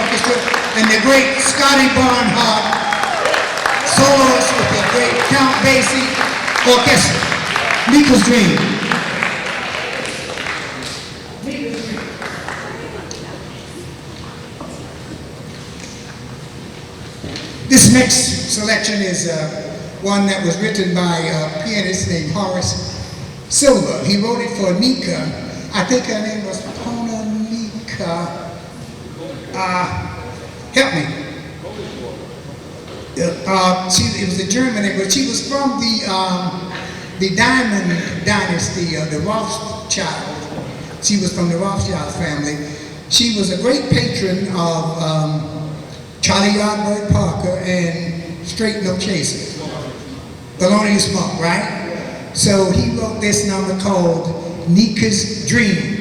Orchestra, and the great Scotty Barnhart, soloist with the great Count Basie Orchestra. Mika's Dream. This next selection is one that was written by a pianist named Horace Silver. He wrote it for Nika. I think her name was Pona Nika. Help me. It was a German name, but she was from the Diamond Dynasty, the Rothschild. She was from the Rothschild family. She was a great patron of Charlie Yardbird Parker and Straight No Chaser. Thelonious Monk, right? So he wrote this number called Nika's Dream.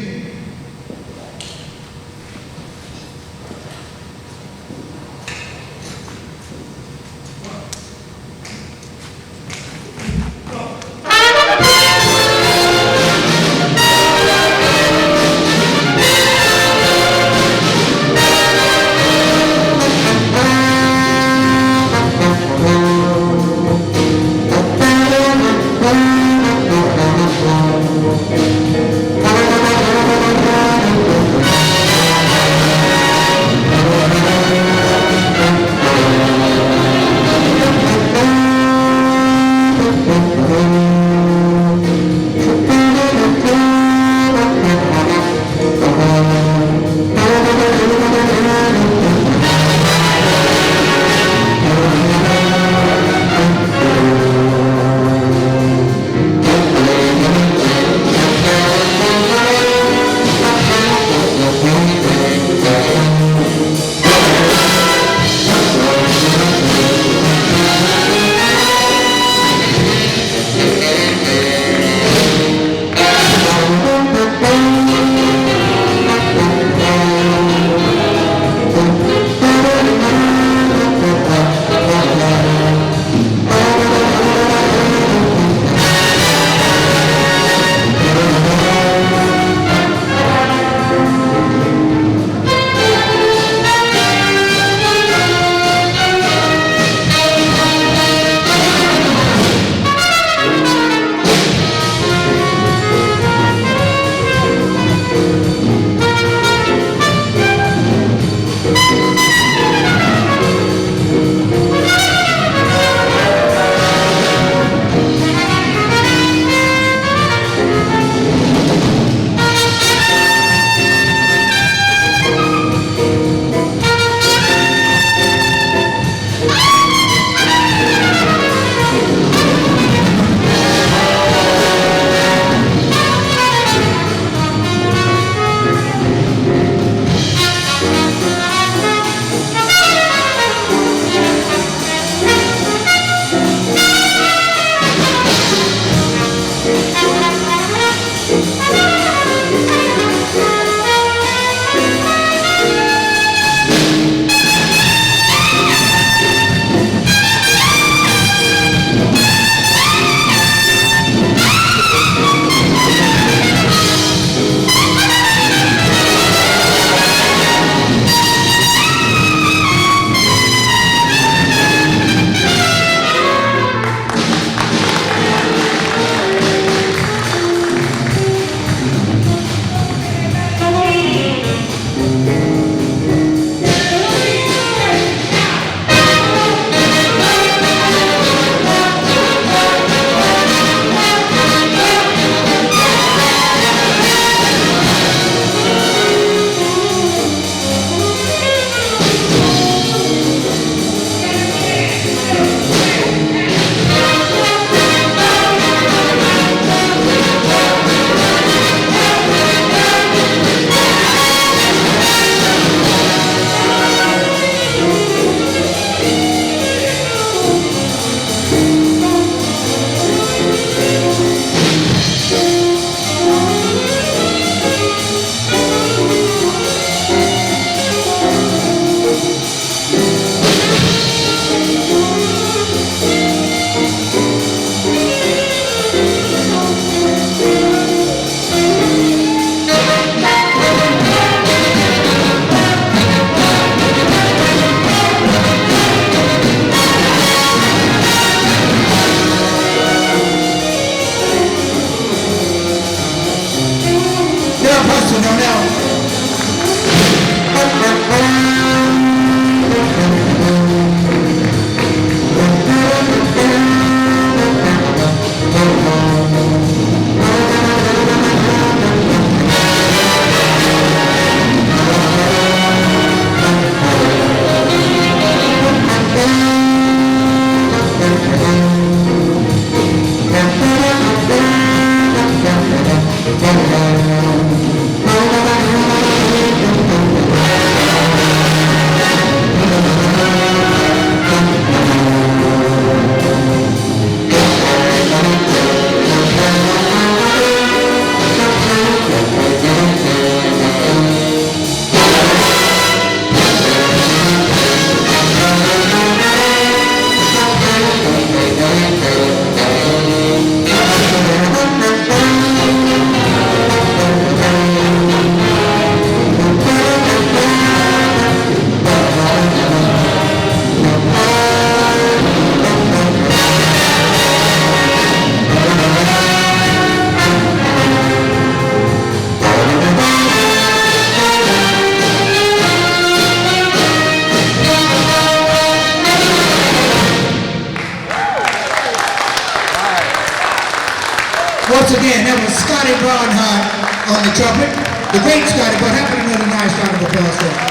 Once again, that was Scotty Barnhart on the trumpet. The great Scotty, but have another nice round of applause for him.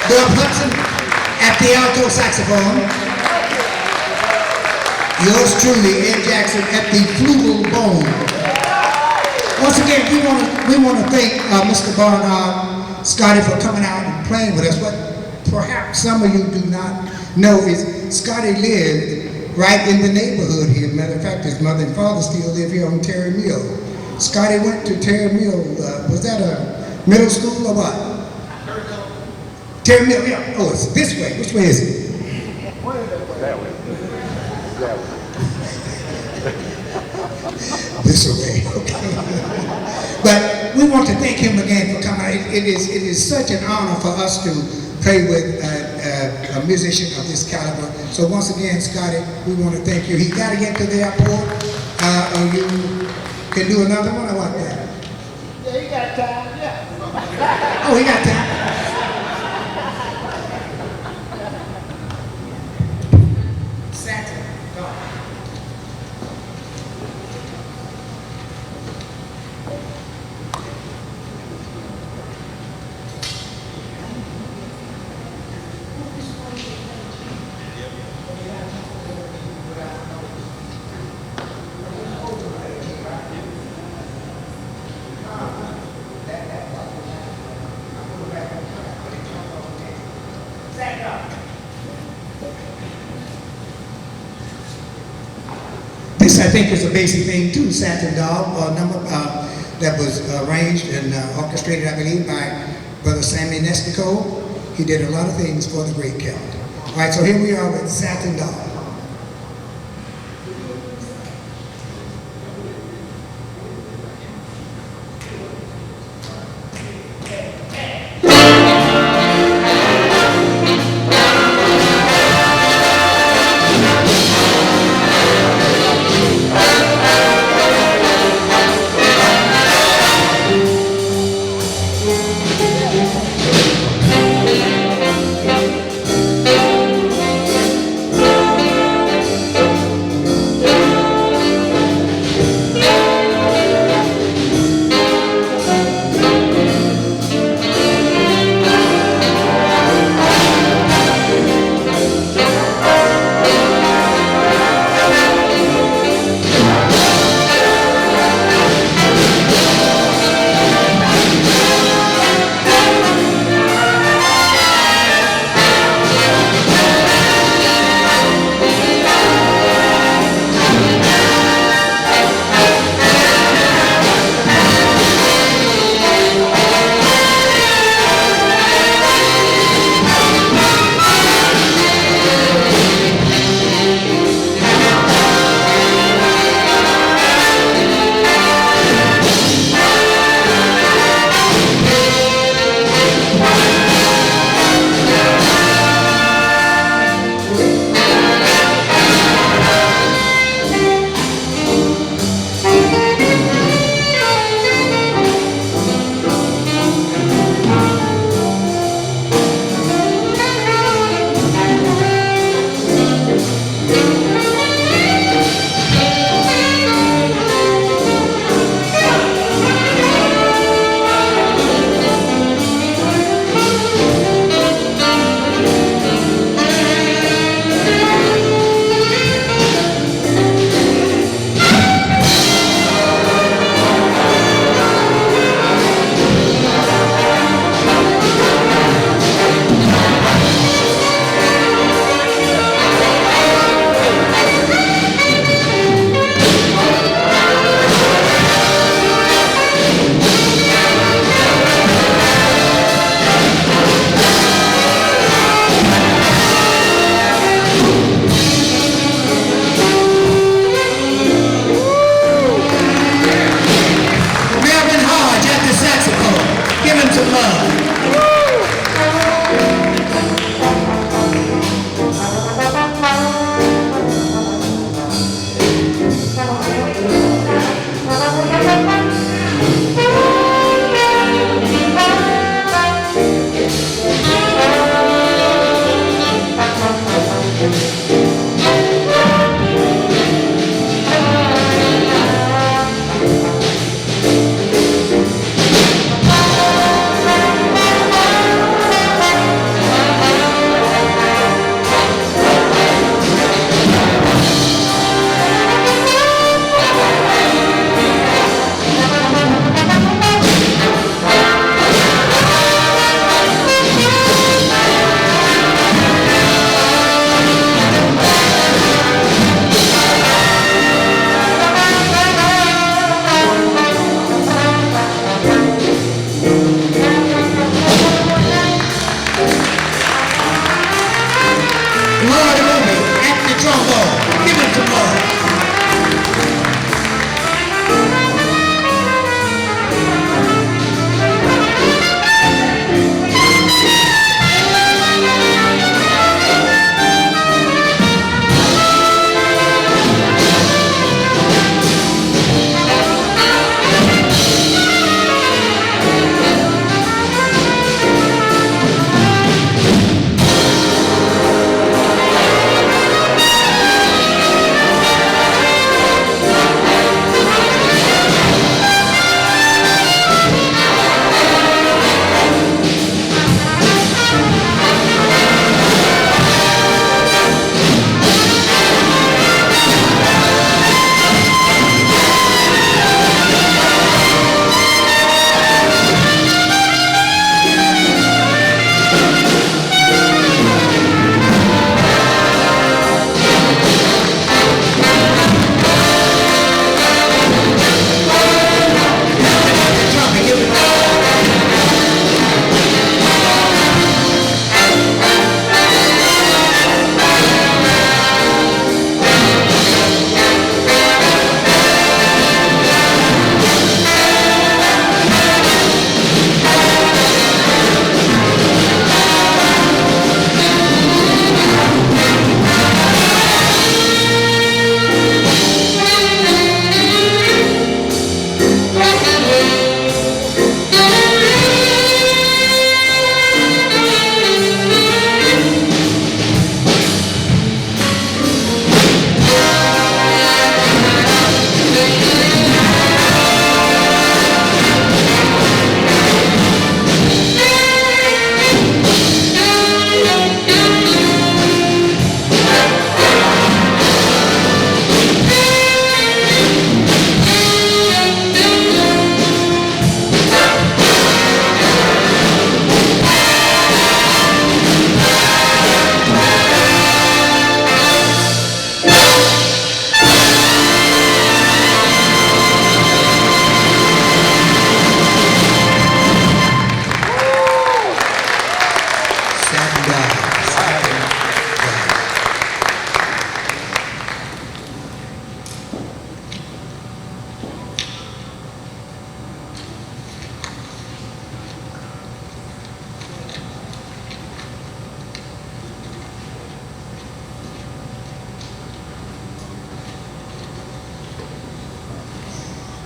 Dub Hudson at the alto saxophone. Yours truly, Ed Jackson at the flugelhorn bone. Once again, we want to thank Mr. Barnhart, Scotty, for coming out and playing with us. What perhaps some of you do not know is Scotty lived right in the neighborhood here. Matter of fact, his mother and father still live here on Terry Mill. Scotty went to Terry Mill. Was that a middle school or what? Terry Mill, yeah. Oh, it's this way. Which way is it? That way. That way. This way, okay. But we want to thank him again for coming. It is such an honor for us to play with a musician of this caliber. So once again, Scotty, we want to thank you. He got to get to the airport. You can do another one. I like that. Yeah, he got time. Yeah. Oh, he got time. This, I think, is a basic thing too, Satin Dog, number that was arranged and orchestrated, I believe, by Brother Sammy Nestico. He did a lot of things for the great Celtic. All right, so here we are with Satin Dog.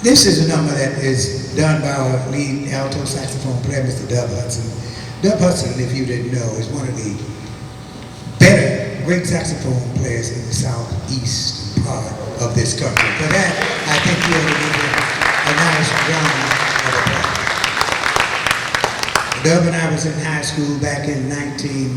This is a number that is done by our lead alto saxophone player, Mr. Dub Hudson. Dub Hudson, if you didn't know, is one of the better great saxophone players in the southeast part of this country. For that, I think you ought to give him a nice round of applause. Dub and I was in high school back in 18,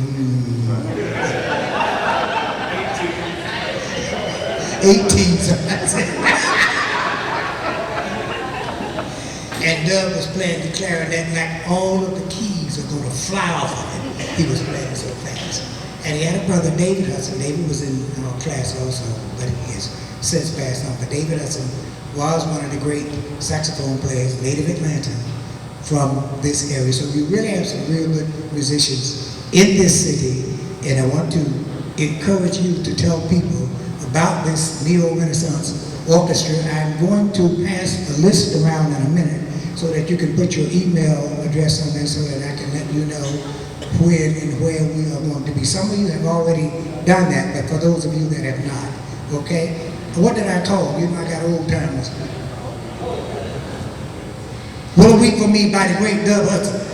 and Dub was playing the clarinet like all of the keys are going to fly off of him. He was playing so fast. And he had a brother, David Hudson. David was in our class also, but he has since passed on. But David Hudson was one of the great saxophone players, native Atlanta, from this area. So we really have some real good musicians in this city, and I want to encourage you to tell people about this Neo-Renaissance Orchestra. I'm going to pass a list around in a minute so that you can put your email address on there so that I can let you know when and where we are going to be. Some of you have already done that, but for those of you that have not, okay? What did I call? You know I got old timers. Will Weep for Me by the great Dub Hudson.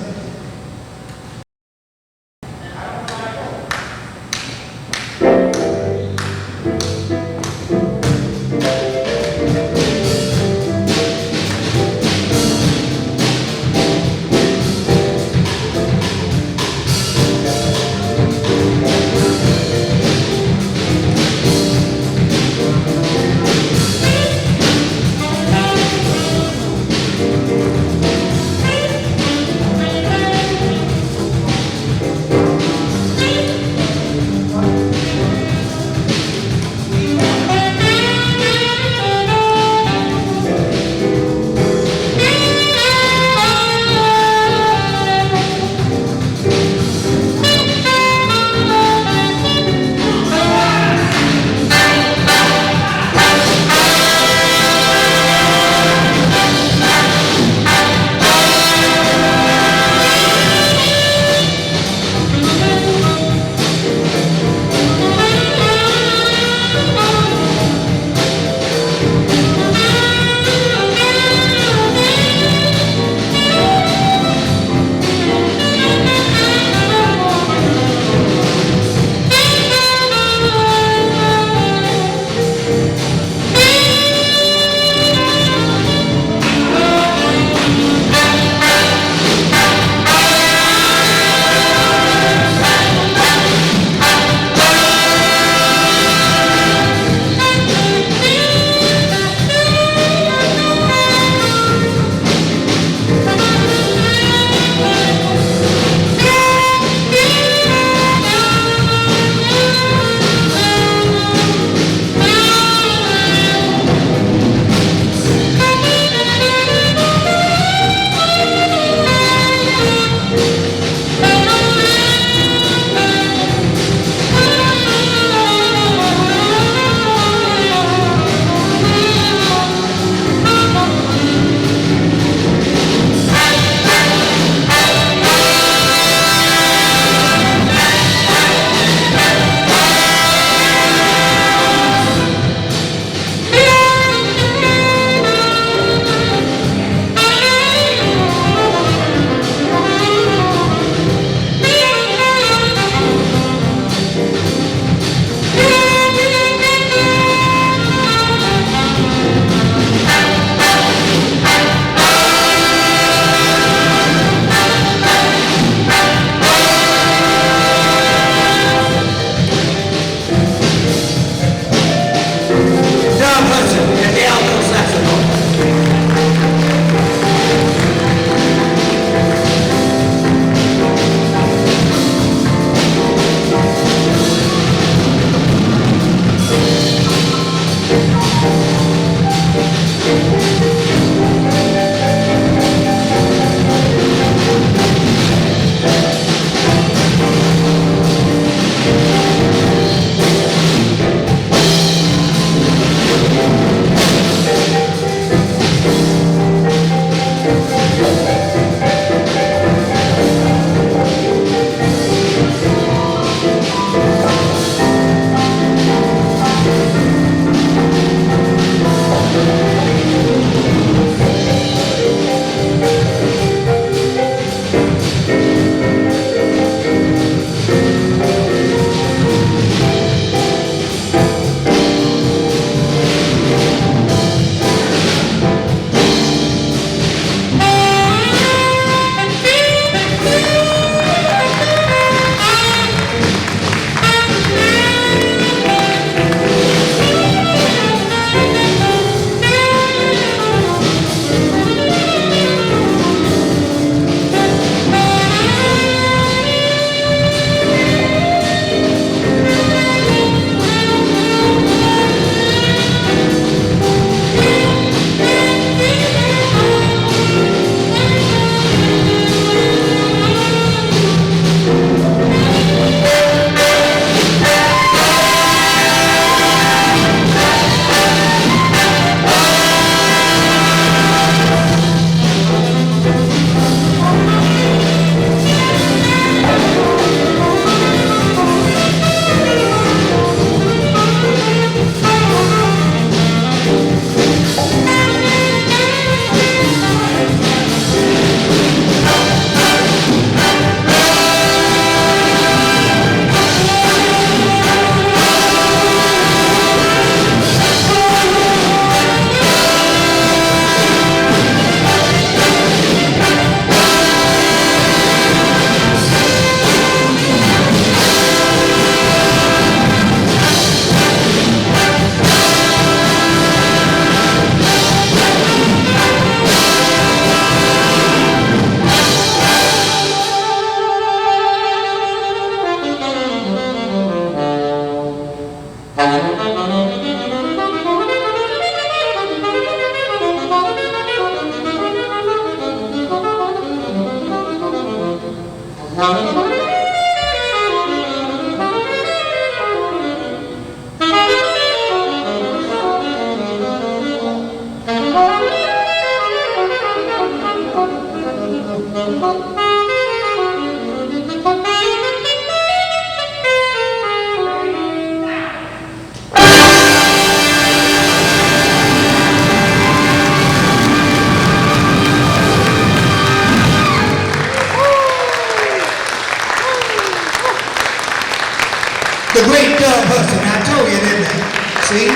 The great Doug Hudson. I told you, didn't I? See?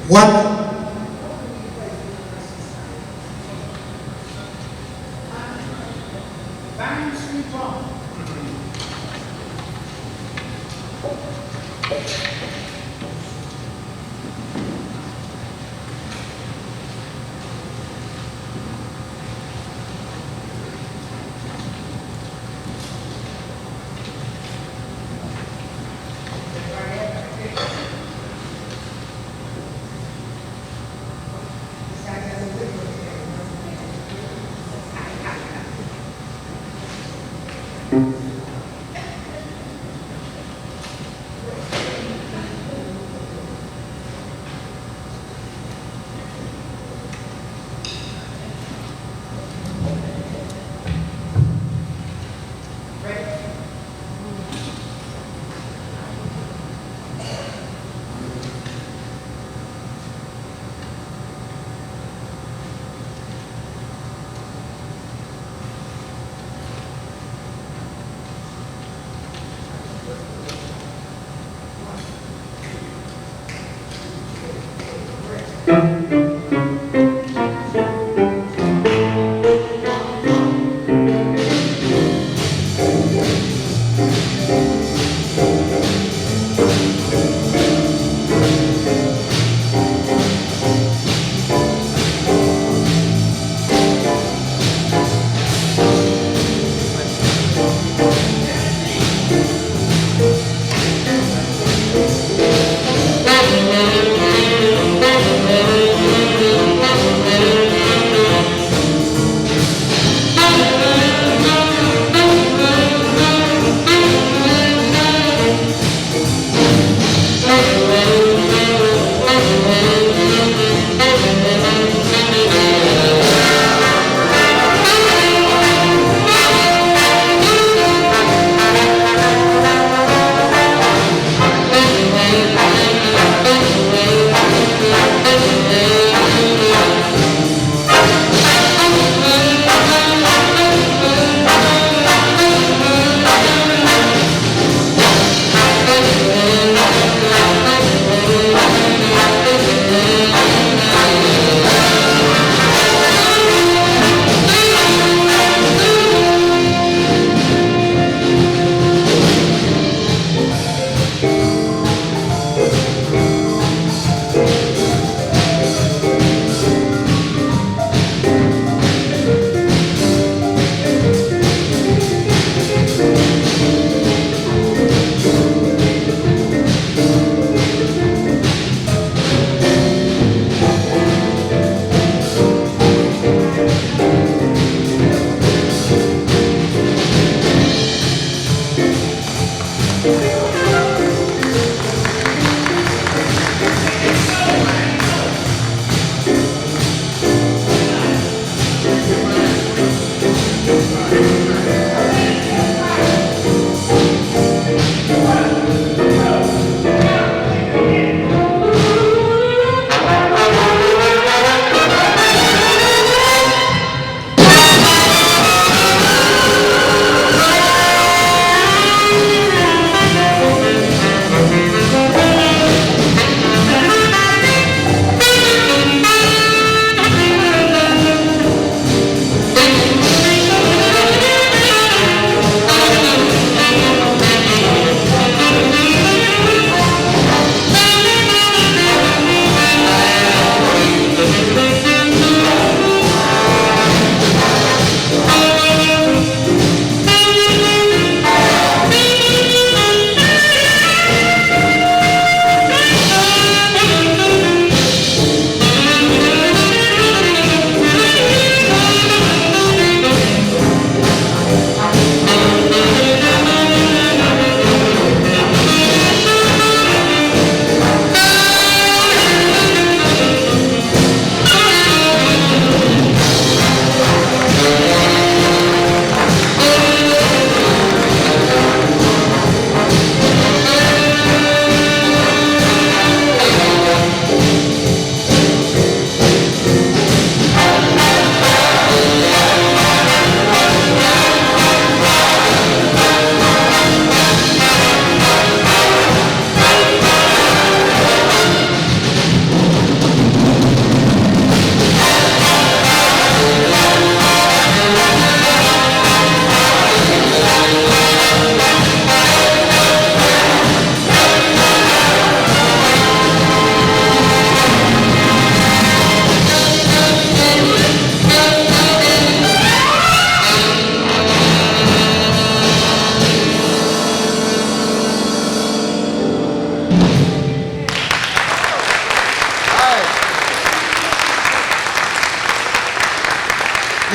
What?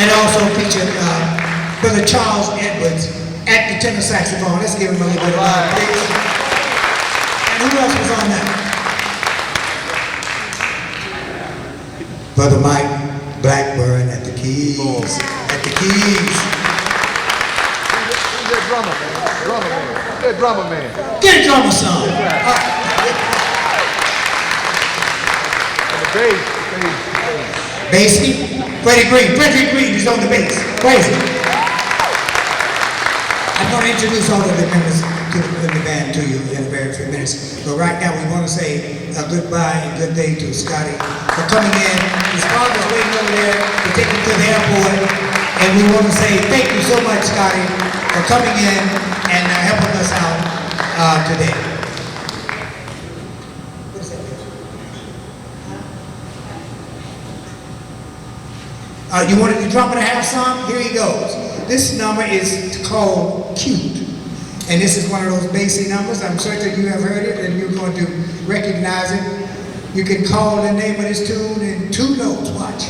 And also featured Brother Charles Edwards at the tenor saxophone. Let's give him a little bit of love, please. And who else was on that? Brother Mike Blackburn at the keys. At the keys. Who's that drummer, man? Drummer man. Who's that drummer man? Get a drummer song. And the bass. Basie, Freddie Green. Freddie Green is on the bass. Crazy. I'm going to introduce all of the members of the band to you in a very few minutes. But right now we want to say a goodbye and good day to Scotty for coming in. His father's waiting over there to take him to the airport. And we want to say thank you so much, Scotty, for coming in and helping us out today. You wanted the drummer to have some? Here he goes. This number is called Cute. And this is one of those basic numbers. I'm certain you have heard it and you're going to recognize it. You can call the name of this tune in 2 notes. Watch.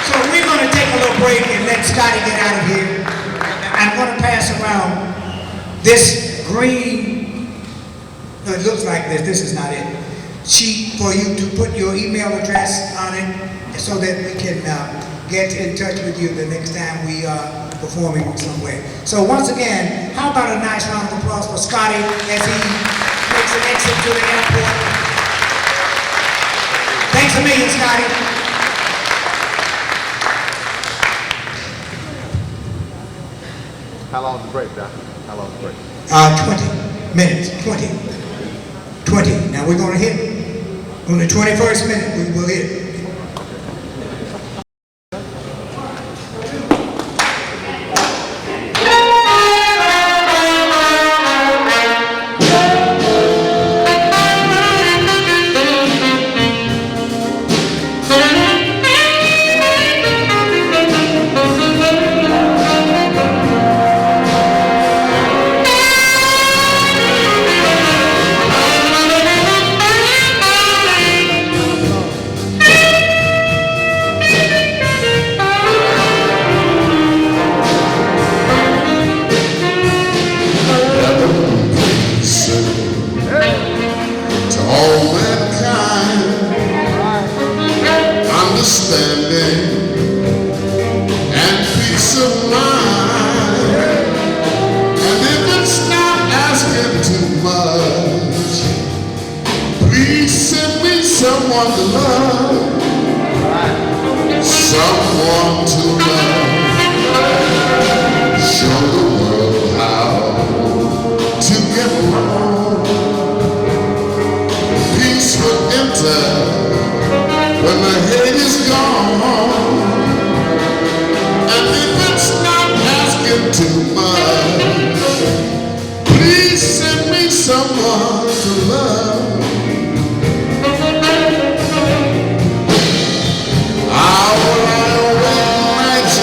So we're going to take a little break and let Scotty get out of here. I'm going to pass around this green, no, it looks like this is not it, sheet for you to put your email address on it so that we can get in touch with you the next time we are performing somewhere. So once again, how about a nice round of applause for Scotty as he makes an exit to the airport. Thanks a million, Scotty. How long is the break, Doc? How long is the break? 20 minutes, 20. Now we're going to hit, on the 21st minute, we will hit. Someone to love, someone to love, show the world how to get along. Peace will enter when the hate is gone, and if it's not asking too much, please send me someone to love. I will nights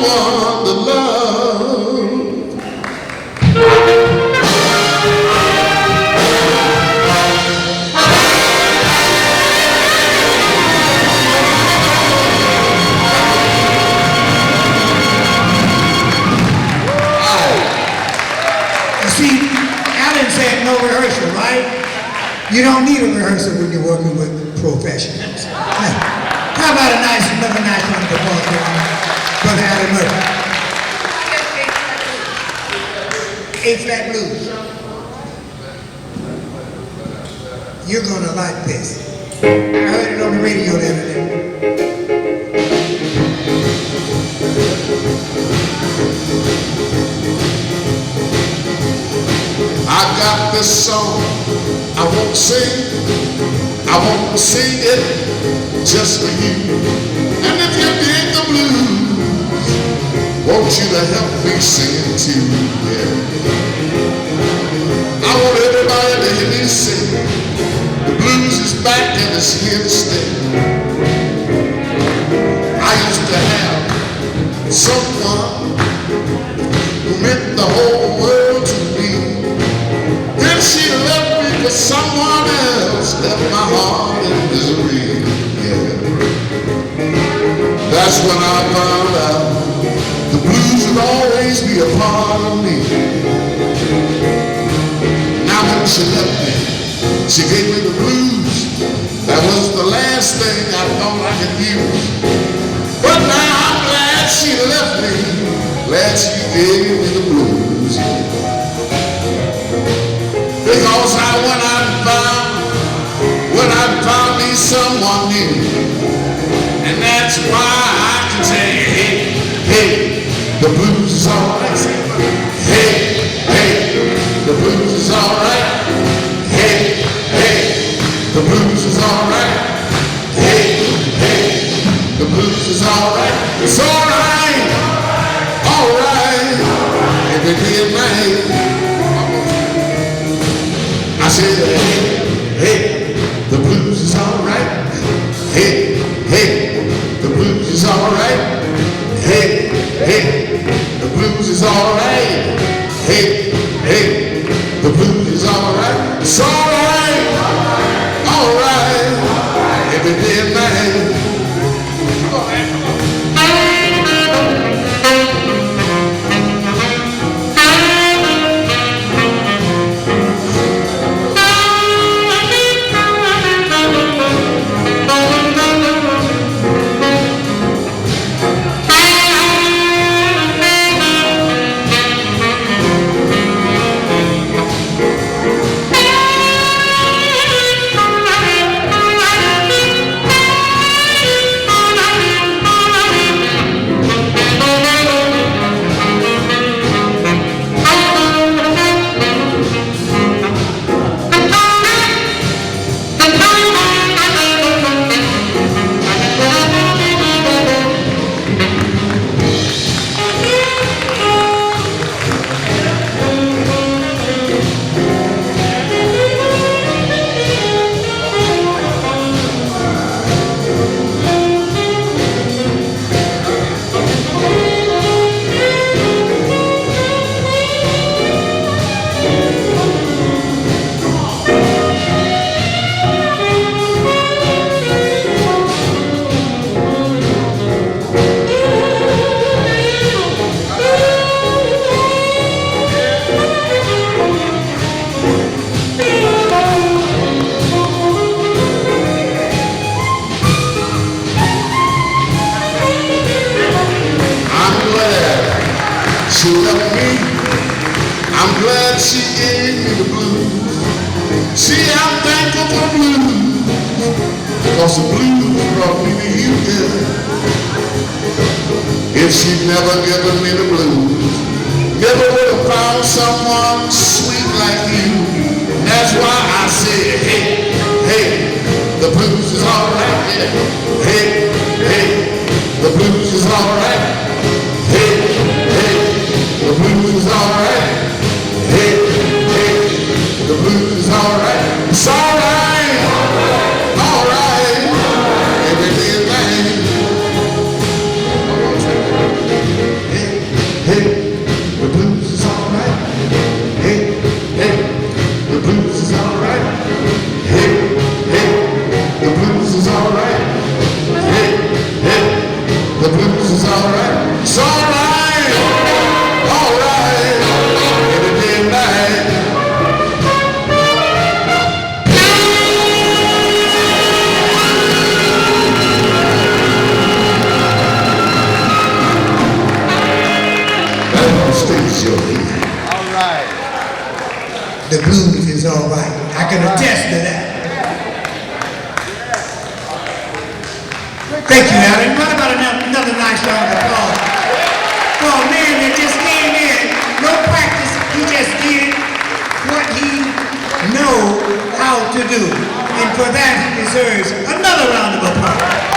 someone to love. You see, Alan said no rehearsal, right? You don't need a rehearsal when you're working with professionals. How about another nice one to Brother Alan Murphy? A-flat blues. You're gonna like this. I heard it on the radio the other day. I got this song I won't sing. I won't sing it just for you. And if you dig the blues, want you to help me sing it too. Yeah. I want everybody to hear me sing. The blues is back and it's here to stay. I used to have someone who meant the whole world to me. Then she left me for someone else, left my heart in misery. Yeah. That's when I found out the blues would always be a part of me. Now when she left me, she gave me the blues. That was the last thing I thought I could use. But now I'm glad she left me, glad she gave me the blues. Because when I found me someone new, and that's why I can say, hey, hey, the blues is alright. Hey, hey, the blues is alright. Hey, hey, the blues is alright. Hey, hey, the blues is alright. It's alright, alright, every day and night. I said, hey, hey, the blues is alright. Hey, hey, the blues is alright. Hey, hey, the blues is alright. Hey, hey, the blues is alright. It's alright, alright, every day and night. She left me, I'm glad she gave me the blues. See, I'm thankful for the blues, because the blues brought me to you, girl. If she'd never given me the blues, never would have found someone sweet like you. That's why I say, hey, hey, the blues is alright, yeah. Hey, hey, the blues is alright. Hey, hey, the blues is alright. Hey, hey, the blues is alright. It's alright, alright, every day and night. is your key. All right. The blues is all right. I can attest to that. Thank you, Alan. What about another nice round of applause for a man that just came in, no practice, he just did what he know how to do. And for that, he deserves another round of applause.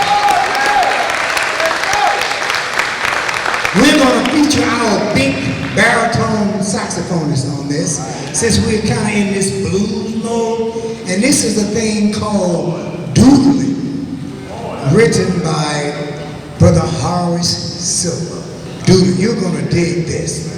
We're going to feature our big baritone saxophonist on this, since we're kind of in this blues mode. And this is a thing called Doodling, written by Brother Horace Silver. Dude, you're going to dig this.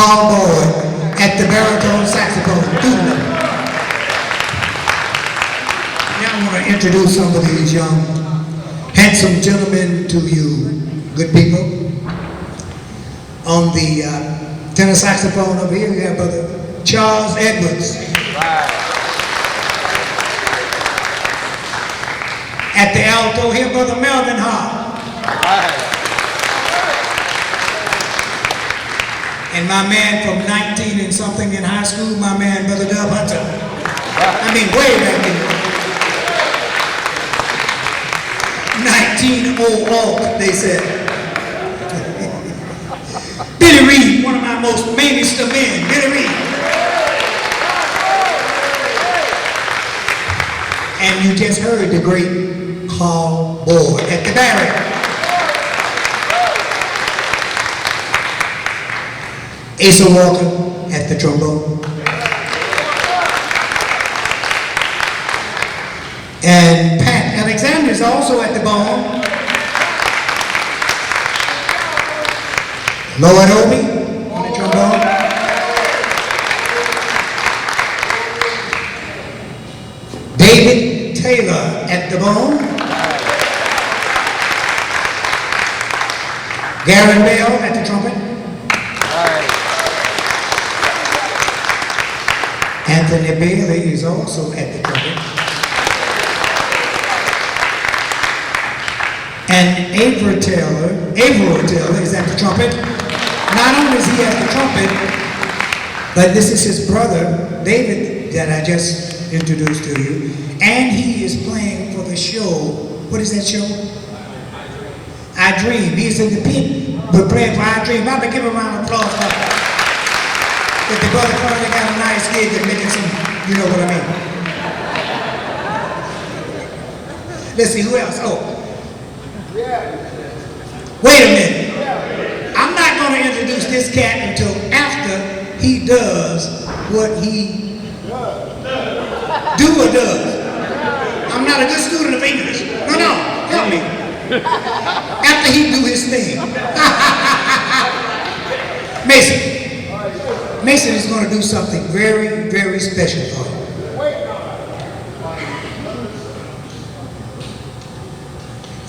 Carl Boyd at the baritone saxophone. Now I want to introduce some of these young, handsome gentlemen to you, good people. On the tenor saxophone over here, we have Brother Charles Edwards. At the alto here, Brother Melvin Hart. And my man from 19 and something in high school, my man, Brother Dub Hunter. I mean, way back in 19 old, they said. Billy Reed, one of my most mainest of men, Billy Reed. And you just heard the great Carl Boyd at the Barrett. Asa Walker at the trombone. And Pat Alexander is also at the bone. Lloyd Obie on the trombone. David Taylor at the bone. Gary Bell at the trumpet. Anthony Bailey is also at the trumpet. And Averill Taylor is at the trumpet. Not only is he at the trumpet, but this is his brother, David, that I just introduced to you. And he is playing for the show. What is that show? I Dream. He's in the pit, but playing for I Dream. I'm going to give him a round of applause for that. But the brother currently got a nice gig and making some, you know what I mean. Let's see, who else? Oh. Wait a minute. I'm not going to introduce this cat until after he does what he do or does. I'm not a good student of English. No, help me. After he do his thing. Mason is going to do something very, very special for you.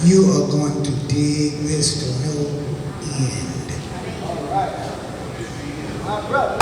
You are going to dig this to no end. All right. My brother.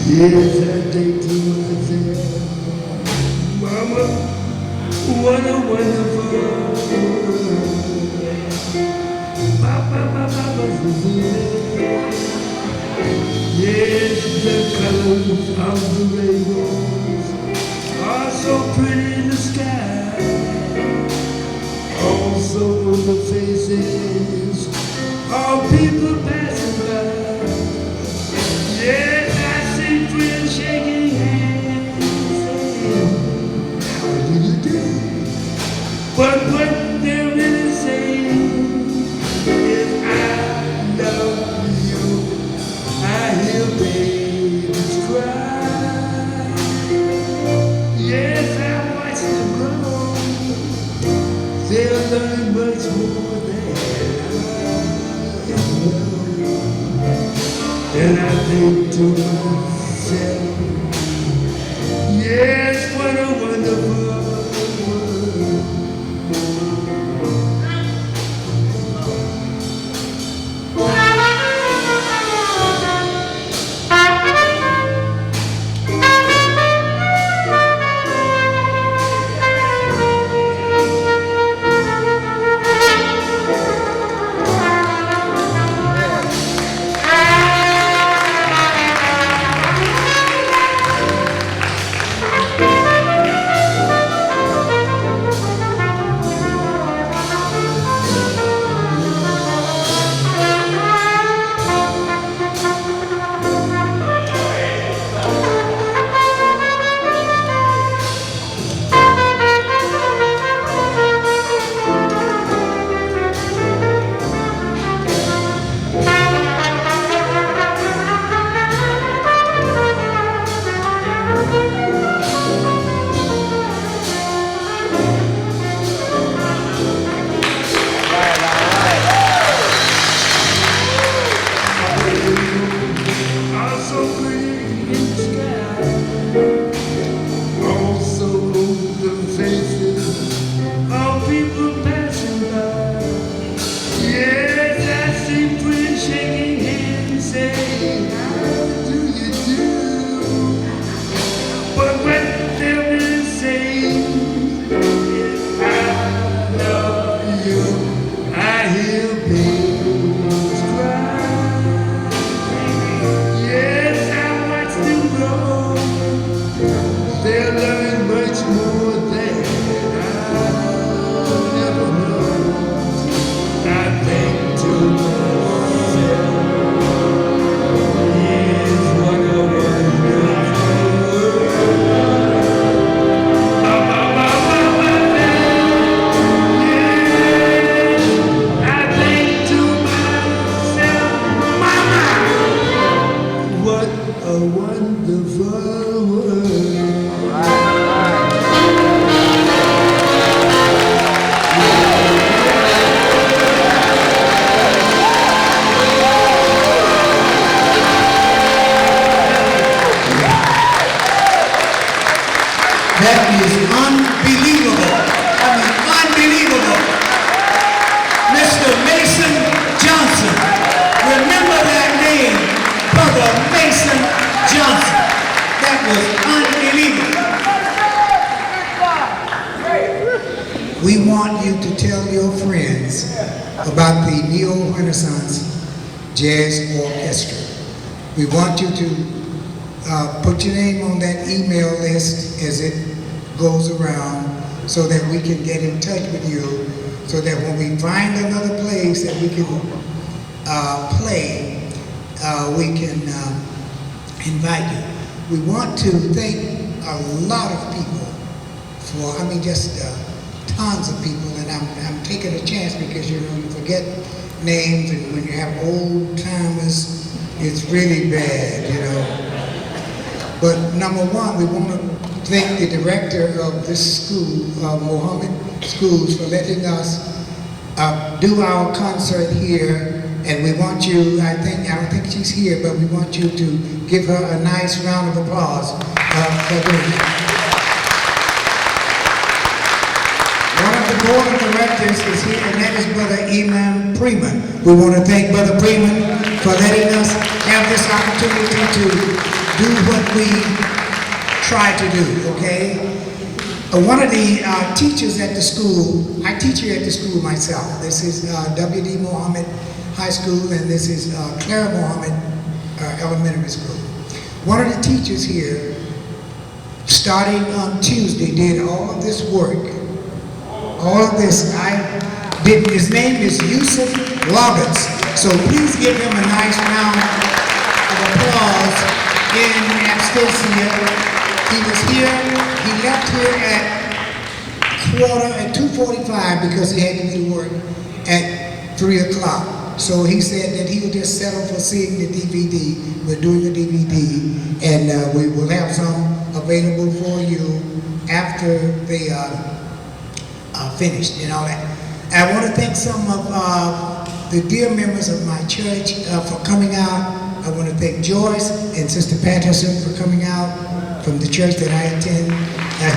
Yes, I take to myself, Mama, what a wonderful world. Yes, the colors of the rainbows are so pretty in the sky. Also the faces of people passing by. Yes, I see friends shaking hands. But what they're really saying is I love you. I hear babies cry. Yes, I watch them grow. They'll learn much more than I think to myself. Yes, what a wonderful world. Also pretty in the sky, also the faces of people passing by. Yes, I see pretty shaking hands saying, how do you do? But what they're really saying is I love you. I hear babies cry. Yes, I watch them grow. They'll learn much more than I ever know. I think to myself, yes, what a wonderful world. Yes, I think to myself, Mama, what a wonderful world. That is unbelievable. I mean, unbelievable. Mr. Mason Johnson. Remember that name, Brother Mason Johnson. That was unbelievable. We want you to tell your friends about the Renaissance Jazz Orchestra. We want you to put your name on that email list as it goes around so that we can get in touch with you, so that when we find another place that we can play, we can invite you. We want to thank a lot of people for, I mean, just tons of people, and I'm taking a chance because, you know, you forget names, and when you have old timers, it's really bad, you know. But number one, we want to thank the director of this school, Mohammed Schools, for letting us do our concert here. And we want you, I don't think she's here, but we want you to give her a nice round of applause for doing that. One of the board of directors is here, and that is Brother Imam Freeman. We want to thank Brother Freeman for letting us have this opportunity to do what we try to do, okay? One of the teachers at the school, I teach here at the school myself. This is W.D. Mohammed High School, and this is Clara Mohammed Elementary School. One of the teachers here, starting on Tuesday, did all of this work. All of this, his name is Yusuf Roberts. So please give him a nice round of applause in absentia. He was here, he left here at water at 2:45 because he had to be to work at 3 o'clock. So he said that he would just settle for seeing the DVD. We're doing a DVD, and we will have some available for you after they are finished and all that. I want to thank some of the dear members of my church for coming out. I want to thank Joyce and Sister Patterson for coming out from the church that I attend,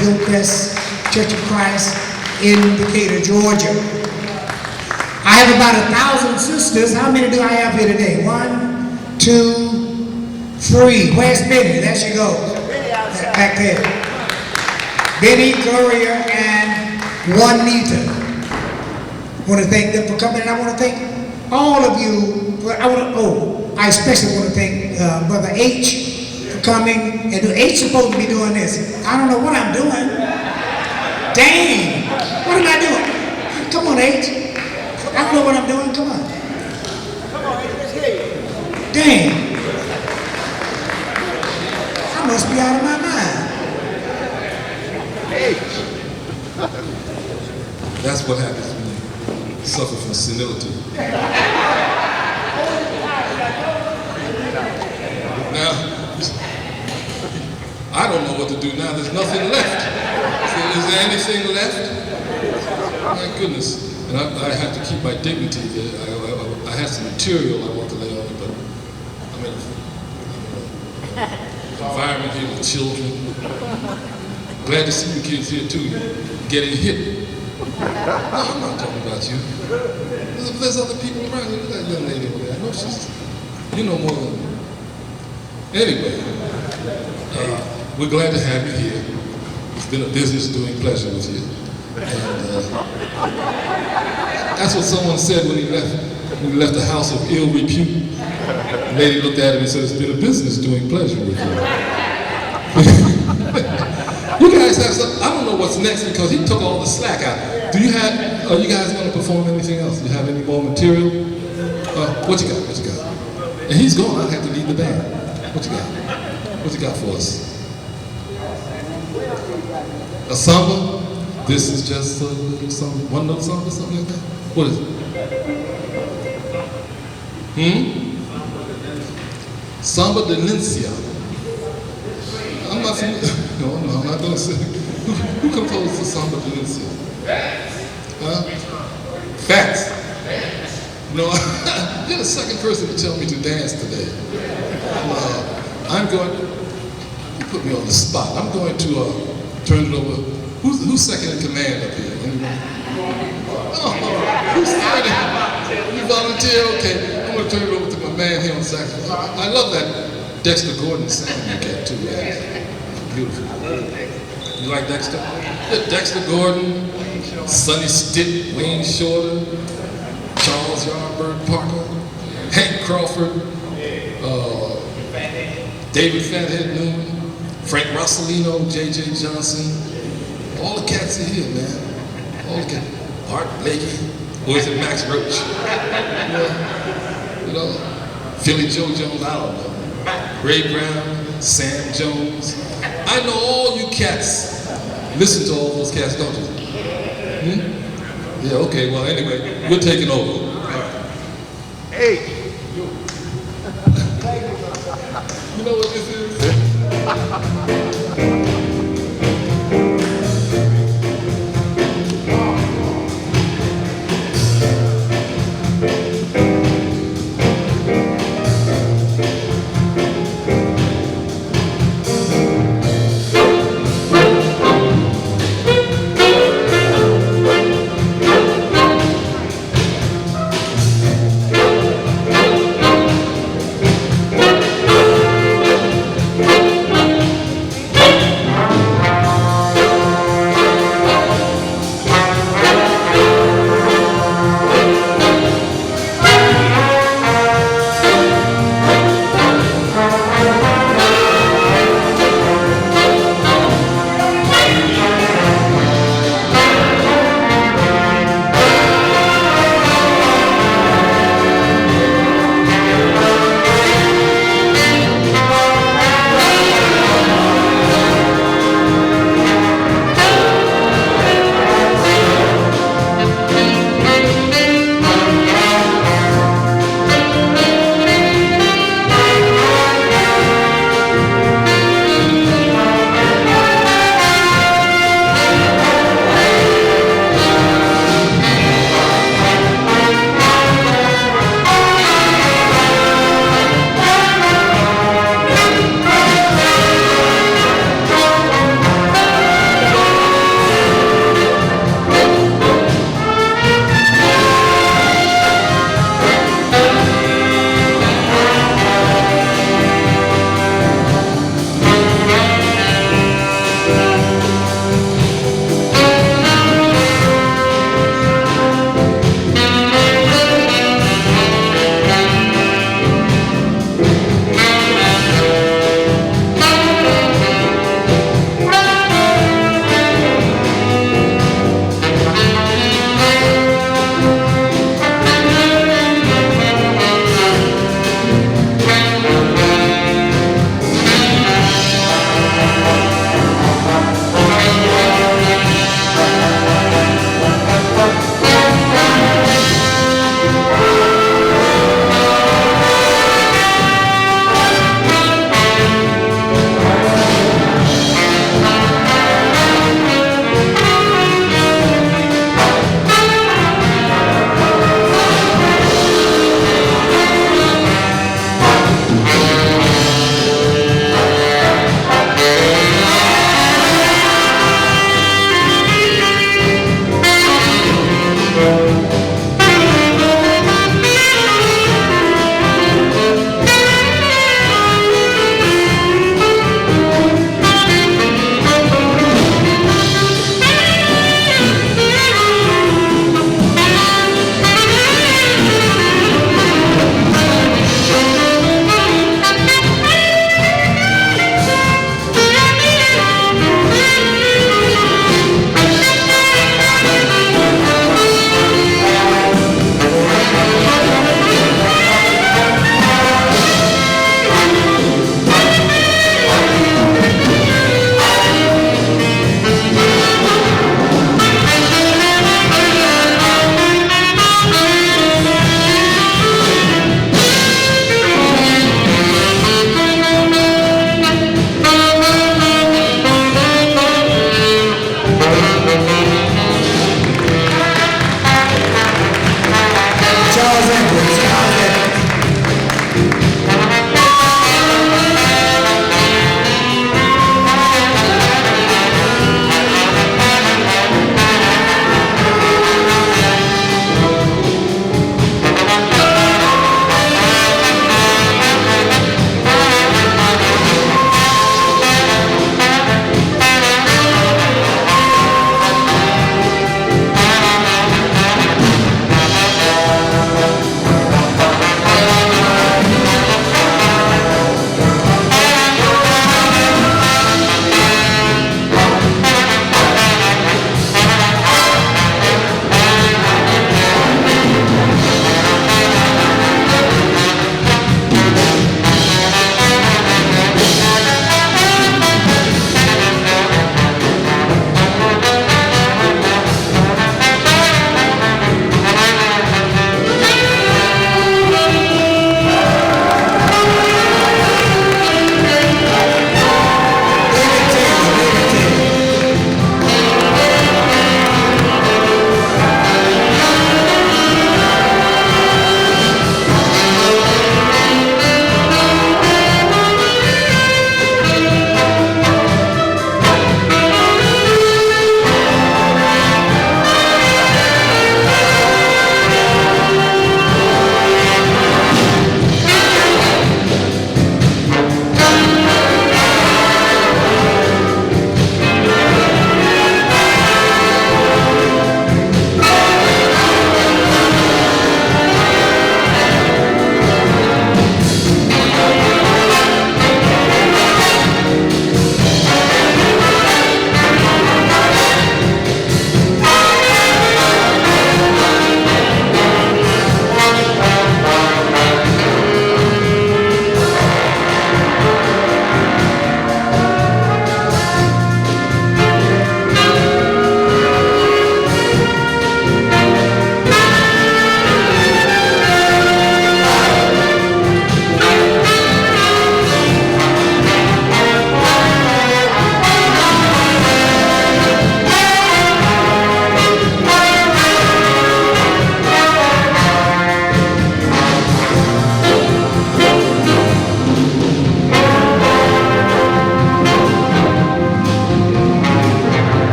Hillcrest Church of Christ in Decatur, Georgia. I have about 1,000 sisters. How many do I have here today? 1, 2, 3. Where's Benny? There she goes. Back there. Benny, Gloria, and Juanita. I want to thank them for coming, and I want to thank all of you. I especially want to thank Brother H for coming. And H supposed to be doing this. I don't know what I'm doing. Dang! What am I doing? Come on, H. I don't know what I'm doing. Come on. Come on, let's hear you. Dang. I must be out of my mind. That's what happens when you suffer from senility. Now, I don't know what to do now. There's nothing left. Is there anything left? My goodness. And I have to keep my dignity. I have some material I want to lay on it, but I'm in an environment here with children. Glad to see you kids here too. You're getting hit. No, I'm not talking about you. There's other people around here. Look at that young lady over there. I know you know more than me. Anyway, we're glad to have you here. It's been a business doing pleasure with you. And that's what someone said when he left the house of ill repute. The lady looked at him and said, it's been a business doing pleasure with you. You guys have some, I don't know what's next because he took all the slack out. Are you guys going to perform anything else? Do you have any more material? What you got? What you got? And he's gone, I have to lead the band. What you got? What you got for us? A samba? This is just a little song, one note song or something like that? What is it? Samba de Lincia. I'm not familiar. No, I'm not going to say. Who composed the Samba de Lincia? Huh? Facts. No, you're the second person to tell me to dance today. I'm going to, you put me on the spot. I'm going to turn it over. Who's second in command up here? Anyone? Oh, who's third? You volunteer? Okay. I'm going to turn it over to my man here on saxophone. I love that Dexter Gordon sound you get too. Yeah. Beautiful. You like Dexter? Yeah, Dexter Gordon, Sonny Stitt, Wayne Shorter, Charles Yardbird Parker, Hank Crawford, David Fathead Newman, Frank Rossolino, J.J. Johnson. All the cats are here, man. All the cats. Art Blakey, or is it Max Roach? You know, Philly Joe Jones, I don't know. Ray Brown, Sam Jones. I know all you cats. Listen to all those cats, don't you? Yeah, okay, well, anyway, we're taking over. Hey! You know what this is?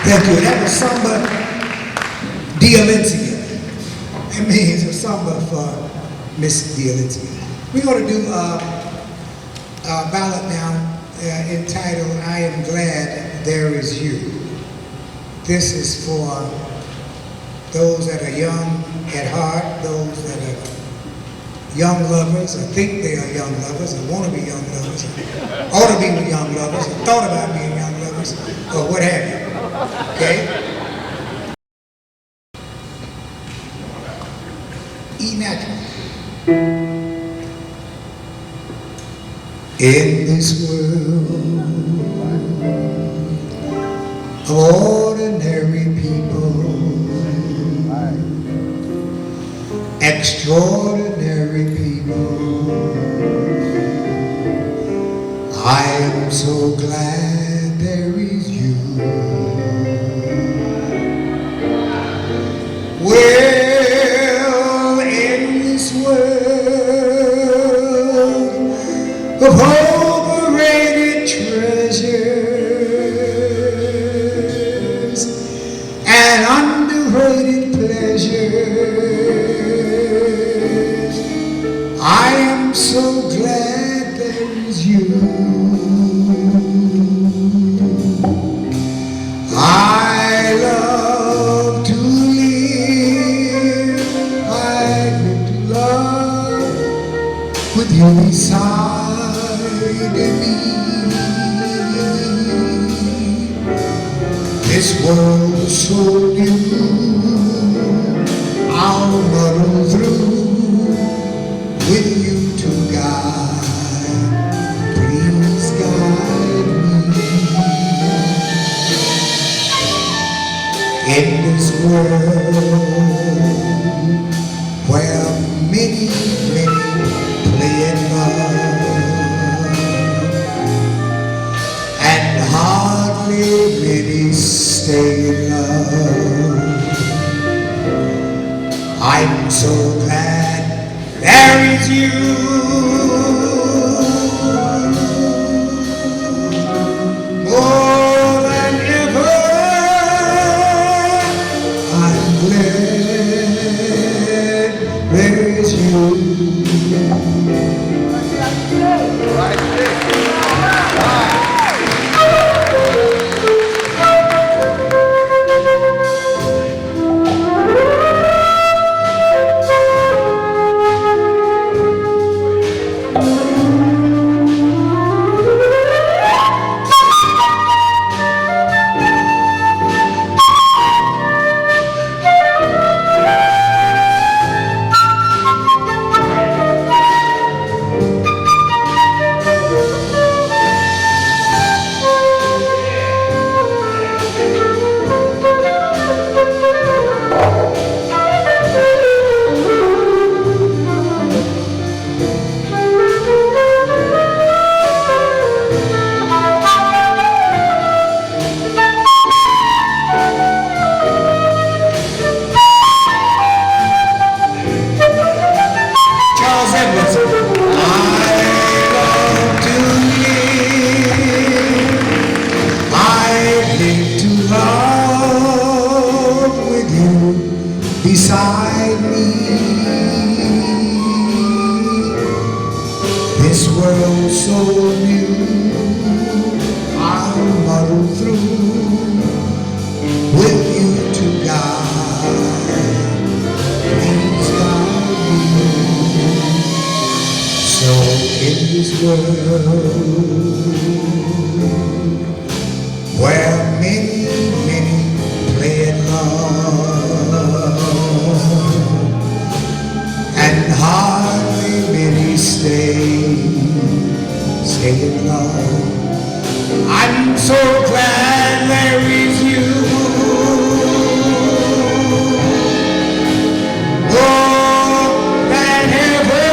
Thank you. That was samba Dialencia. That means a samba for Miss Dialencia. We're going to do a ballad now entitled I Am Glad There Is You. This is for those that are young at heart, those that are young lovers, or think they are young lovers, or want to be young lovers, or ought to be with young lovers, or thought about being young lovers, or what have you. Okay? E natural. In this world of ordinary people, extraordinary people, I am so glad there is you. Well, in this world of overrated treasures and underrated pleasures, I am so glad there is you. I love to live, I live to love with you beside me. This world is so new, I'll muddle through with you to guide. Please guide me. In this world where many, many play in love and hardly many stay in love, I'm so glad there is you. More than ever, I'm glad there is you. Beside me, this world so new, I'll muddle through with you to guide. Please guide me. So in this world where many, many play in love and hardly many stay in love, I'm so glad there is you. More than ever,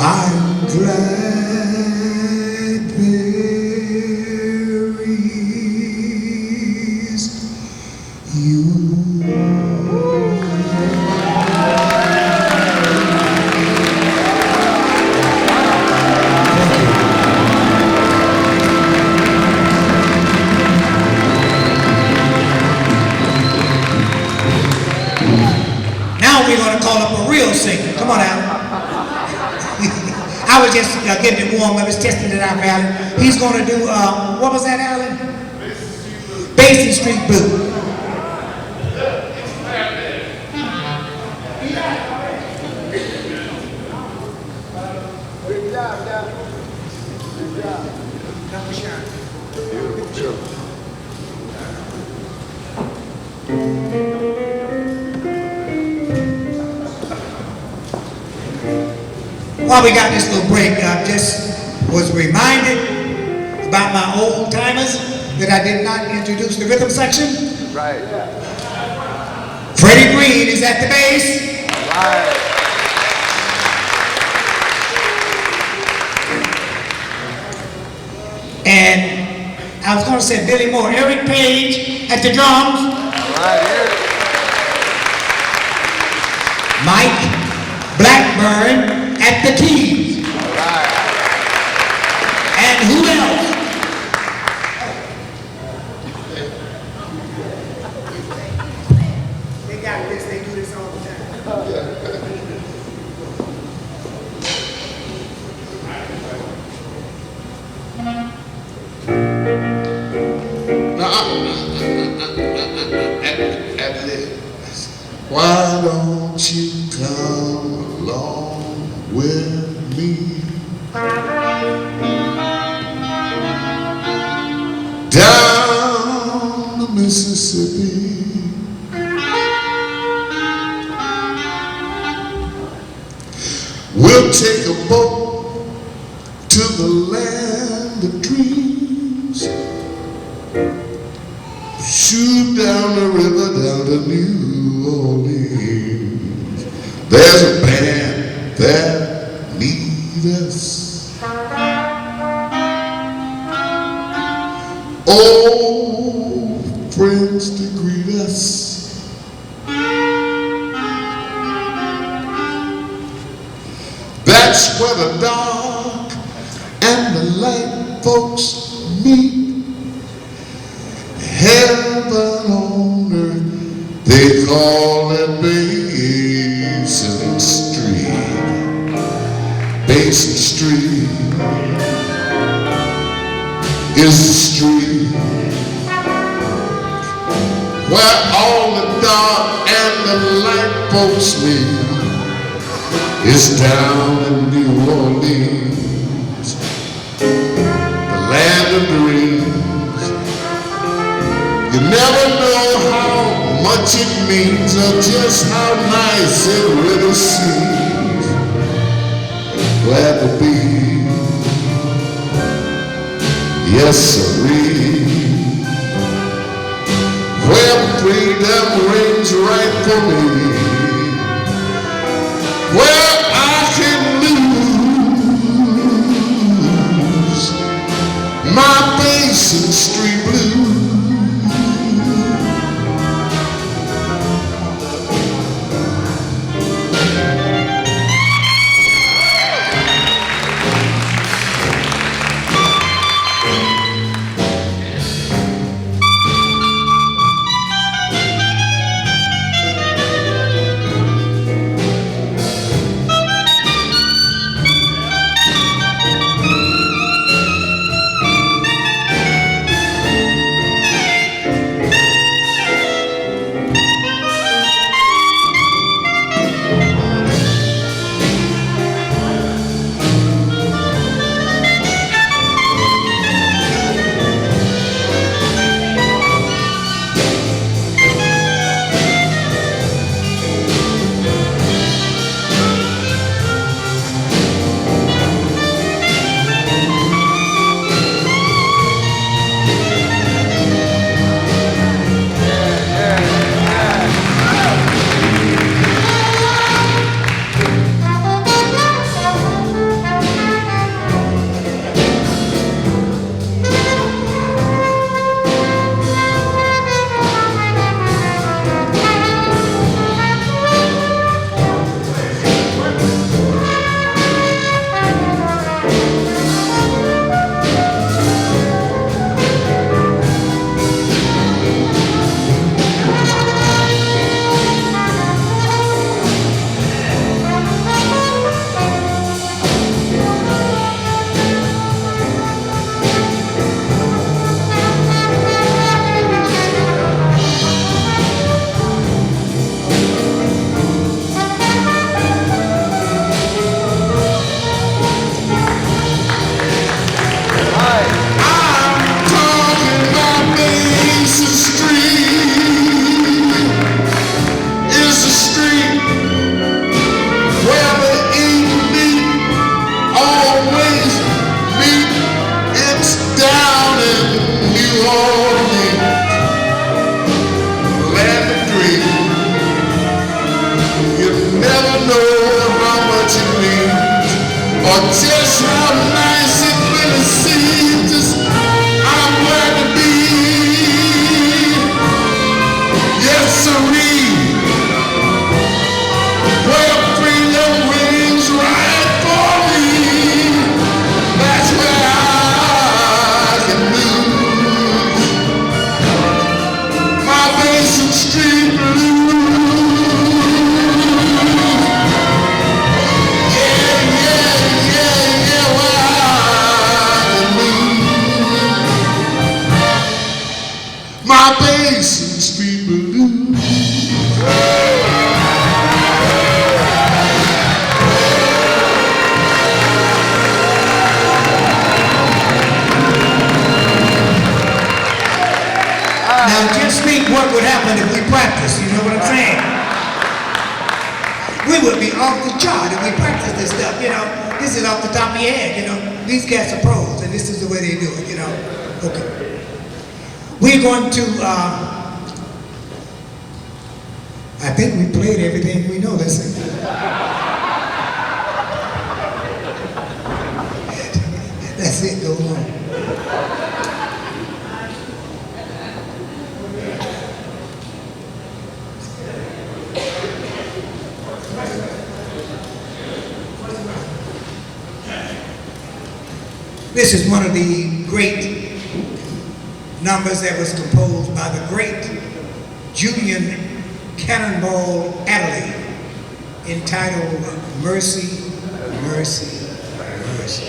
I'm glad there is you. real singer. Come on, Alan. I was just getting it warm up. It's testing it out for Alan. He's going to do, what was that, Alan? Basin Street Blues. Good job, Doc. Good job. While we got this little break, I just was reminded about my old timers that I did not introduce the rhythm section. Right. Freddie Green is at the bass. Right. And I was going to say Billy Moore, Eric Page at the drums. Right here. Mike Blackburn at the keys. Right. And who else? They got this, they do this all the time. Why don't you come along with me down the Mississippi? We'll take a boat to the land of dreams, shoot down the river down to New Orleans. There's a band that needs us, old friends to greet us. That's where the dark and the light folks meet. Heaven on earth, they call it Basin Street. Basin Street is the street where all the dark and the light folks meet. It's down in New Orleans, the land of dreams. You never know how much it means or just how nice it really seems. Glad to be, yes sirree, where freedom reigns right for me, where I can lose my Basin Street blues. play some street blues. Now just think what would happen if we practiced, you know what I'm saying? We would be off the chart if we practice this stuff, you know. This is off the top of your head, you know. These cats are pros and this is the way they do it, you know. Okay. We're going to, I think we played everything we know, let's see. That's it, go on. This is one of the great numbers that was composed by the great Julian Cannonball Adderley, entitled Mercy, Mercy, Mercy.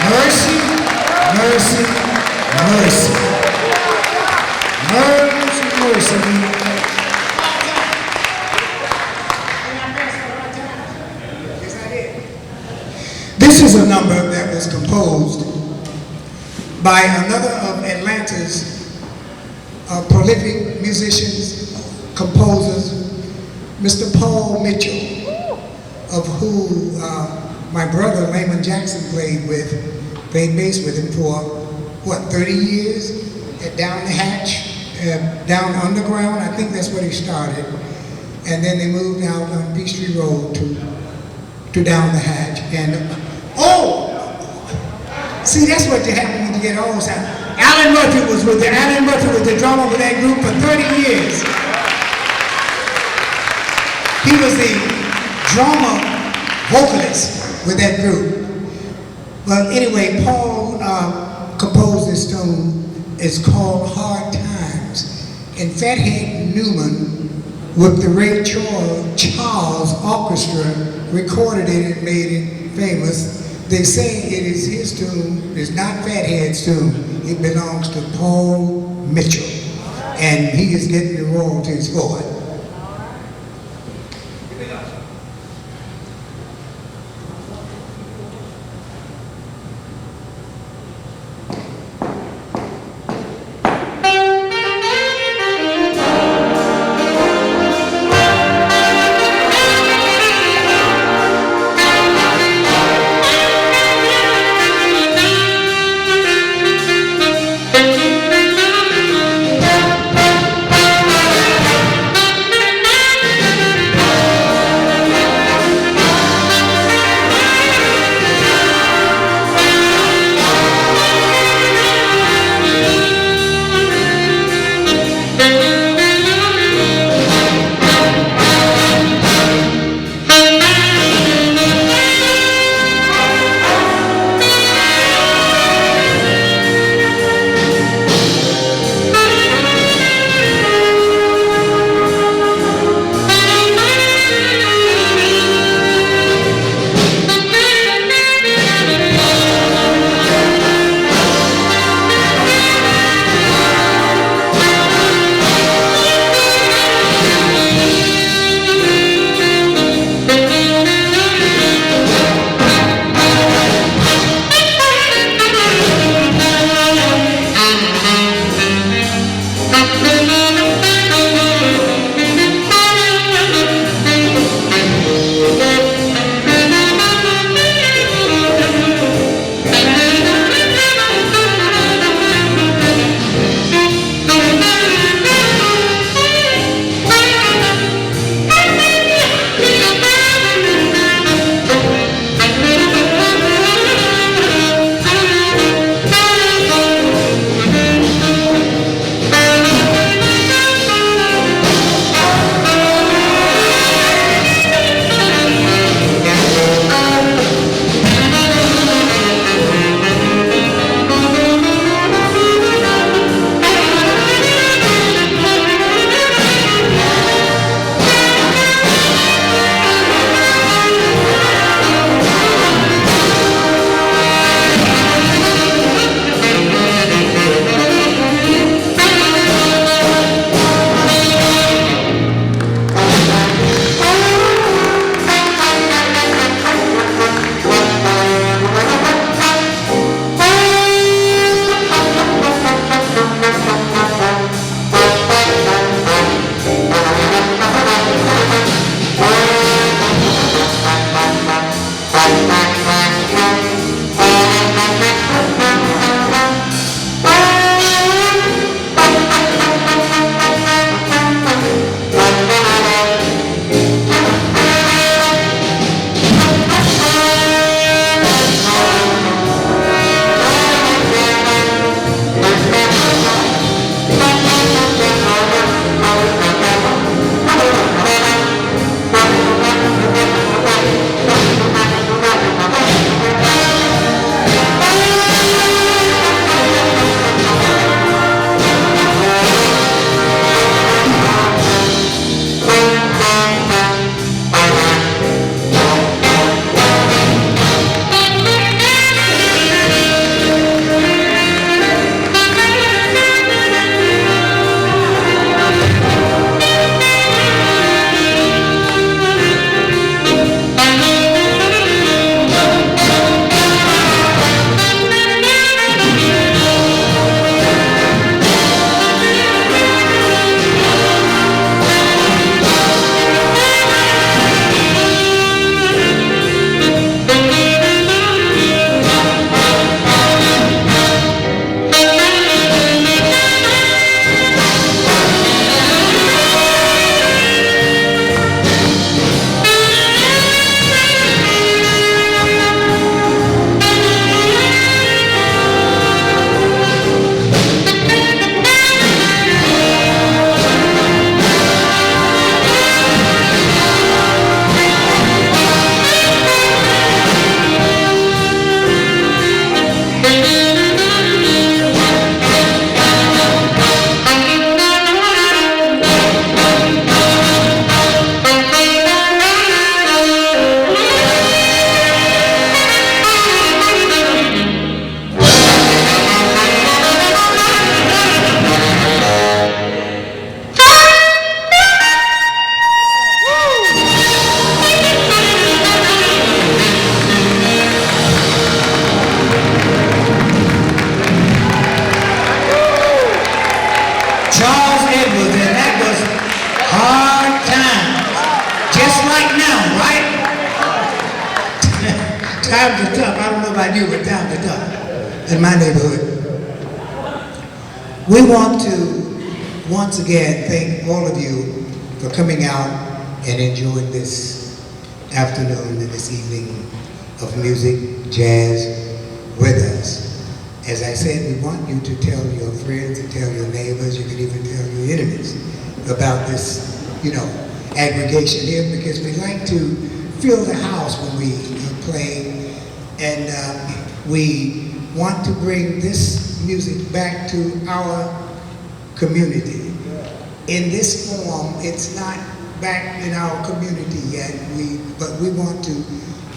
Mercy, mercy, mercy. Mercy, mercy. This is a number that was composed by another of Atlanta's prolific musicians, composers, Mr. Paul Mitchell, of who my brother Layman Jackson played bass with him for, what, 30 years at Down the Hatch, down underground. I think that's where he started. And then they moved out on Peachtree Road to Down the Hatch. And, see, that's what you happen when you get old. Alan Murphy was the drummer with that group for 30 years. He was the drummer, vocalist with that group. But anyway, Paul composed this tune. It's called Hard Times. And Fathead Newman, with the Ray Charles Orchestra, recorded it and made it famous. They say it is his tune. It's not Fathead's tune. It belongs to Paul Mitchell. And he is getting the royalties for it. Times are tough. I don't know about you, but times are tough in my neighborhood. We want to once again thank all of you for coming out and enjoying this afternoon and this evening of music, jazz with us. As I said, we want you to tell your friends and tell your neighbors, you can even tell your enemies about this, aggregation here, because we like to fill the house when we play, and we want to bring this music back to our community. In this form, it's not back in our community yet, but we want to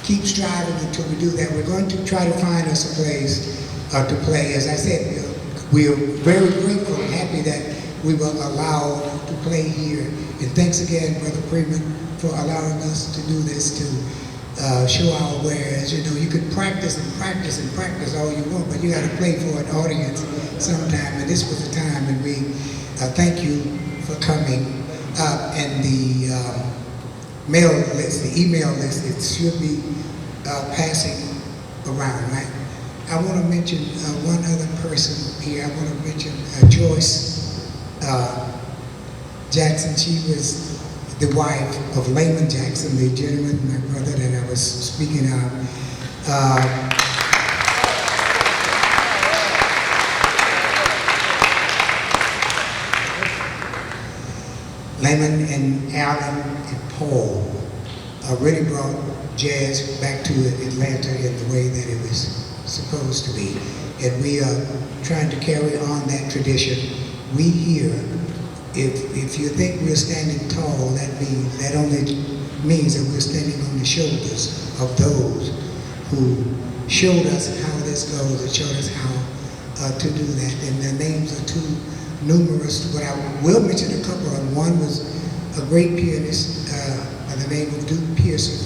keep striving until we do that. We're going to try to find us a place to play. As I said, we are very grateful and happy that we were allowed to play here. And thanks again, Brother Freeman, for allowing us to do this, to show our wares. You could practice and practice and practice all you want, but you got to play for an audience sometime. And this was the time, and we thank you for coming. And the mail list, the email list, it should be passing around, right? I want to mention one other person here. I want to mention Joyce Jackson. She was the wife of Layman Jackson, the gentleman, my brother, that I was speaking of. Layman and Alan and Paul really brought jazz back to Atlanta in the way that it was supposed to be. And we are trying to carry on that tradition. We here, if you think we're standing tall, that only means that we're standing on the shoulders of those who showed us how this goes and showed us how to do that. And their names are too numerous, but I will mention a couple of them. One was a great pianist by the name of Duke Pearson.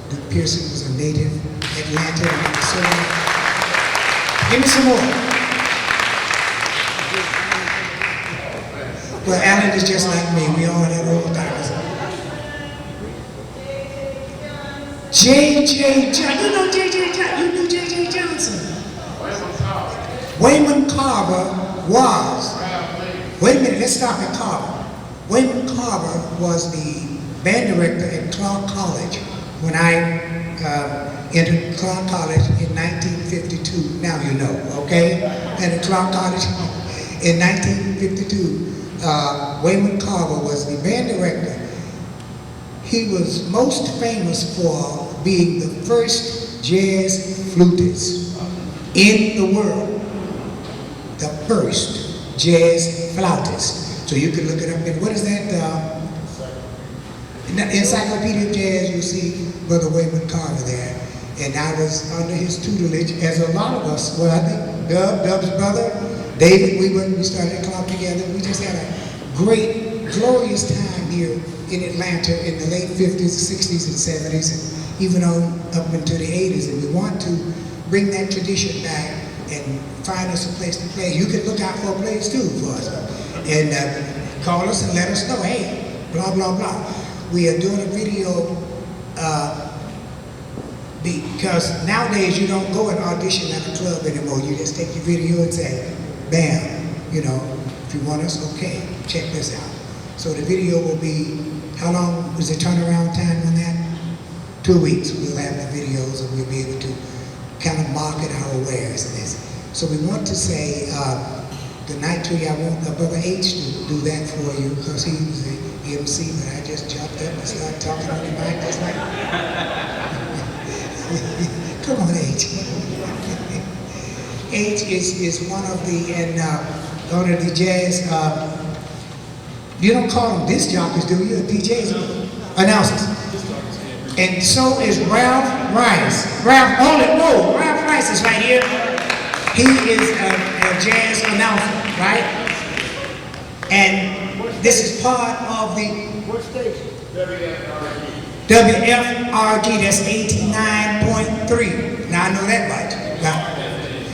Duke Pearson was a native Atlanta, Minnesota. Give me some more. Well, Alan is just like me. We all have old timers. J.J. Johnson. You know J.J. Johnson. You knew J.J. Johnson. Wayman Carver was. Wait a minute, let's stop at Carver. Wayman Carver was the band director at Clark College when I entered Clark College in 1952. Now you know, okay? And at Clark College in 1952, Wayman Carver was the band director. He was most famous for being the first jazz flutist in the world. The first jazz flautist. So you can look it up. And what is that? In the Encyclopedia of Jazz, you see Brother Wayman Carver there. And I was under his tutelage, as a lot of us, well, I think Dub's brother, David, we started at Clark together. We just had a great, glorious time here in Atlanta in the late 50s, 60s, and 70s, and even on up into the 80s. And we want to bring that tradition back and find us a place to play. You can look out for a place too for us. And call us and let us know, hey, blah, blah, blah. We are doing a video because nowadays you don't go and audition at a club anymore. You just take your video and say, bam, if you want us, okay, check this out. So the video will be, how long is the turnaround time on that? 2 weeks. We'll have the videos and we'll be able to kind of market our wares in this. So we want to say good night to you. I want Brother H to do that for you because he was the MC, but I just jumped up and started talking on the mic just like come on, H. H is one of the jazz, you don't call them disc jockeys, do you? DJs, announcers. And so is Ralph Rice. Ralph Rice is right here. He is a jazz announcer, right? And this is part of the What station? WFRG, that's 89.3. Now I know that much. Now,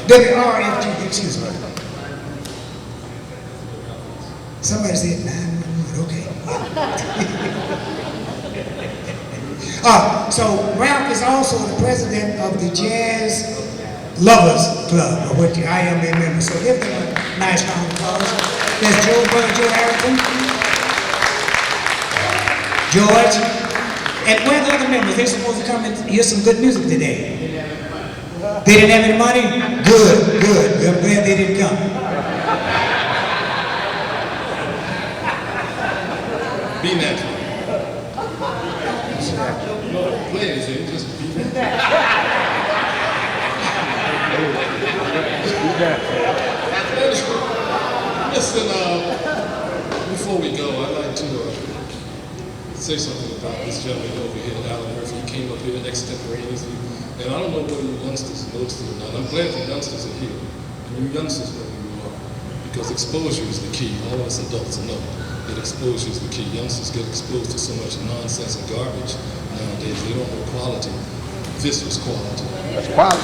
WRFG, excuse me. Somebody said 911, okay. So Ralph is also the president of the Jazz Lovers Club, of which I am a member. So give them a nice round of applause. There's Joe, brother Joe Harrington, George, and where are the other members? They're supposed to come and hear some good music today. They didn't have any money? Good, good. I'm glad they didn't come. Be natural. No, play anything, just be natural. Listen, before we go, I'd like to say something about this gentleman over here, Alan Murphy. He came up here extemporaneously, and I don't know whether you youngsters noticed it or not. I'm glad you youngsters are here, and you youngsters know who you are, because exposure is the key. All of us adults know that exposure is the key. Youngsters get exposed to so much nonsense and garbage nowadays. They don't know quality. This was quality. That's quality.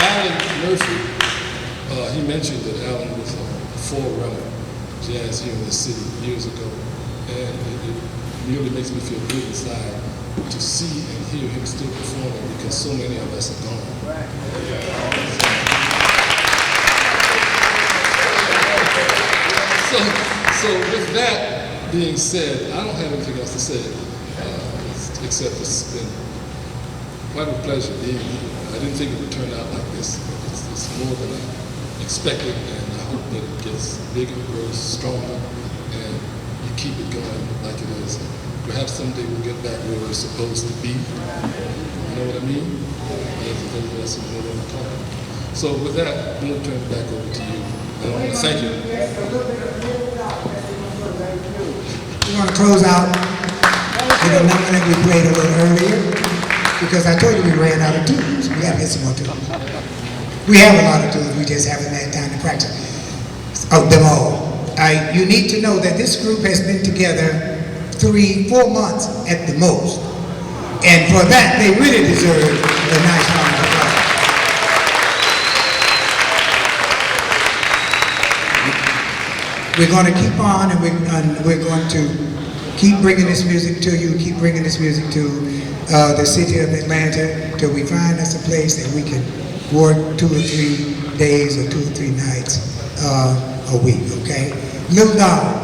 Alan Murphy, he mentioned that Alan was a forerunner jazz here in the city years ago, and it really makes me feel good inside to see and hear him still performing, because so many of us are gone. So with that being said, I don't have anything else to say, except it's been quite a pleasure being here. I didn't think it would turn out like this. It's more than I expected, and I hope that it gets bigger, grows stronger, and you keep it going like it is. Perhaps someday we'll get back where we're supposed to be. You know what I mean? Those of us who know what I'm talking about. So with that, I'm going to turn it back over to you. And I want to thank you. We're going to close out with a number that we played a little earlier, because I told you we ran out of tunes. We got to get some more tunes. We have a lot of tunes, we just haven't had time to practice them all. You need to know that this group has been together 3-4 months at the most. And for that, they really deserve a nice round of applause. We're going to keep on, and we're going to keep bringing this music to you, keep bringing this music to the city of Atlanta, till we find us a place that we can work 2 or 3 days or 2 or 3 nights a week, okay? Little Dollar.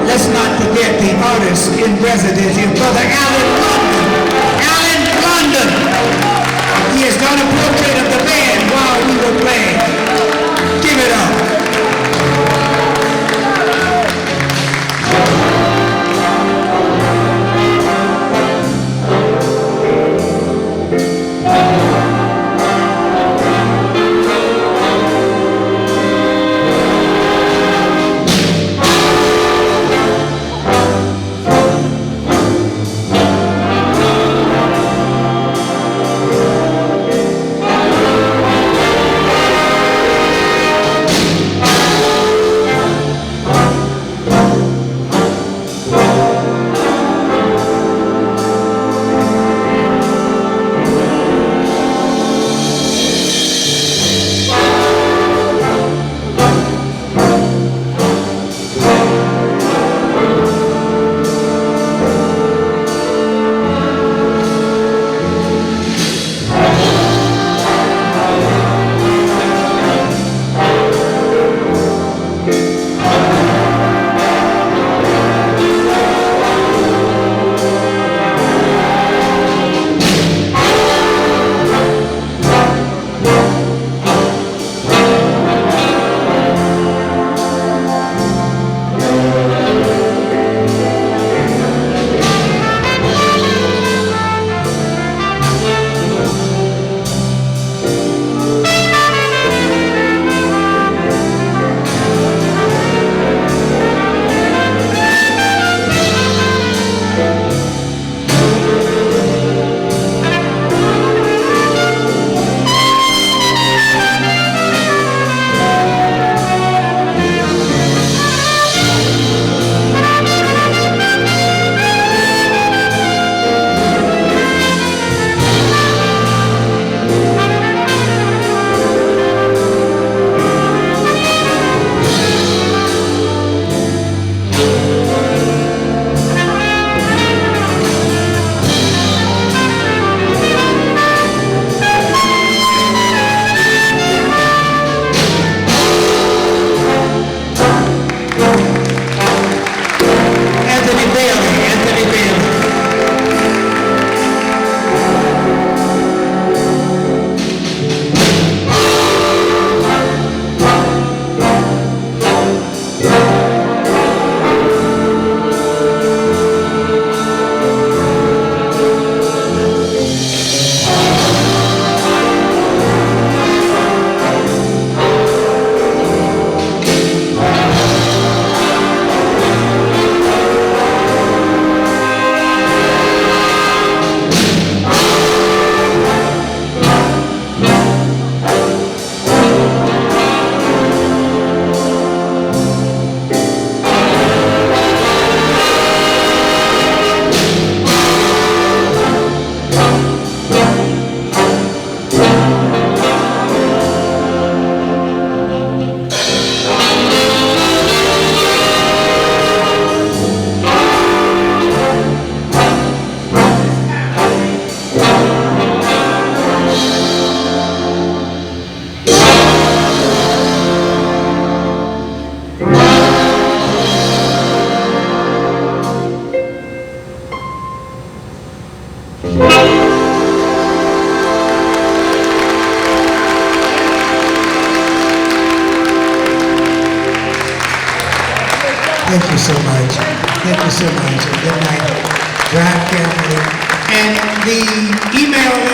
Let's not Thank you so much. Thank you so much. And good night. Drive carefully. And the email